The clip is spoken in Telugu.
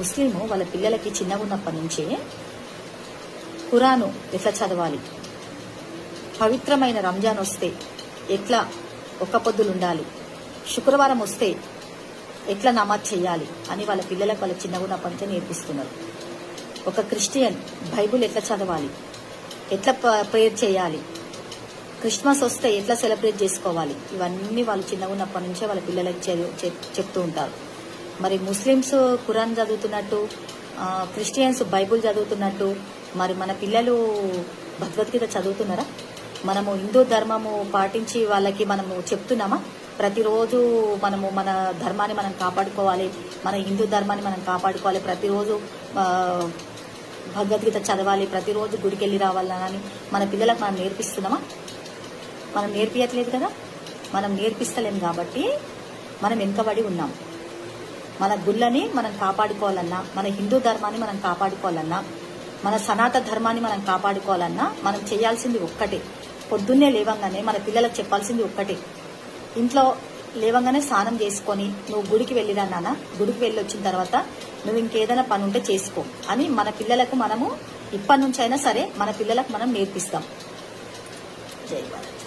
ముస్లిము వాళ్ళ పిల్లలకి చిన్నగా ఉన్నప్పటి నుంచే ఖురాను ఎట్లా చదవాలి, పవిత్రమైన రంజాన్ వస్తే ఎట్లా ఒక్క పొద్దులు ఉండాలి, శుక్రవారం వస్తే ఎట్లా నమాజ్ చేయాలి అని వాళ్ళ పిల్లలకు వాళ్ళ చిన్నగా ఉన్నప్పటి నుంచే నేర్పిస్తున్నారు. ఒక క్రిస్టియన్ బైబుల్ ఎట్లా చదవాలి, ఎట్లా ప్రేయర్ చేయాలి, క్రిస్మస్ వస్తే ఎట్లా సెలబ్రేట్ చేసుకోవాలి, ఇవన్నీ వాళ్ళు చిన్నగా ఉన్నప్పటి నుంచే వాళ్ళ పిల్లలకి చెప్తూ ఉంటారు. మరి ముస్లిమ్స్ ఖురాన్ చదువుతున్నట్టు, క్రిస్టియన్స్ బైబుల్ చదువుతున్నట్టు మరి మన పిల్లలు భగవద్గీత చదువుతున్నారా? మనము హిందూ ధర్మము పాటించి వాళ్ళకి మనము చెప్తున్నామా? ప్రతిరోజు మనము మన ధర్మాన్ని మనం కాపాడుకోవాలి, మన హిందూ ధర్మాన్ని మనం కాపాడుకోవాలి, ప్రతిరోజు భగవద్గీత చదవాలి, ప్రతిరోజు గుడికి వెళ్ళి రావాలని మన పిల్లలకు మనం నేర్పిస్తున్నామా? మనం నేర్పించట్లేదు కదా. మనం నేర్పిస్తలేం కాబట్టి మనం వెనుకబడి ఉన్నాం. మన గుళ్ళని మనం కాపాడుకోవాలన్నా, మన హిందూ ధర్మాన్ని మనం కాపాడుకోవాలన్నా, మన సనాతన ధర్మాన్ని మనం కాపాడుకోవాలన్నా మనం చేయాల్సింది ఒక్కటే. పొద్దున్నే లేవంగానే మన పిల్లలకు చెప్పాల్సింది ఒక్కటే, ఇంట్లో లేవంగానే స్నానం చేసుకొని నువ్వు గుడికి వెళ్ళిరా నాన్న, గుడికి వెళ్ళి వచ్చిన తర్వాత నువ్వు ఇంకేదైనా పని ఉంటే చేసుకో అని మన పిల్లలకు మనము ఇప్పటి నుంచైనా సరే మన పిల్లలకు మనం నేర్పిస్తాం. జై భారత్.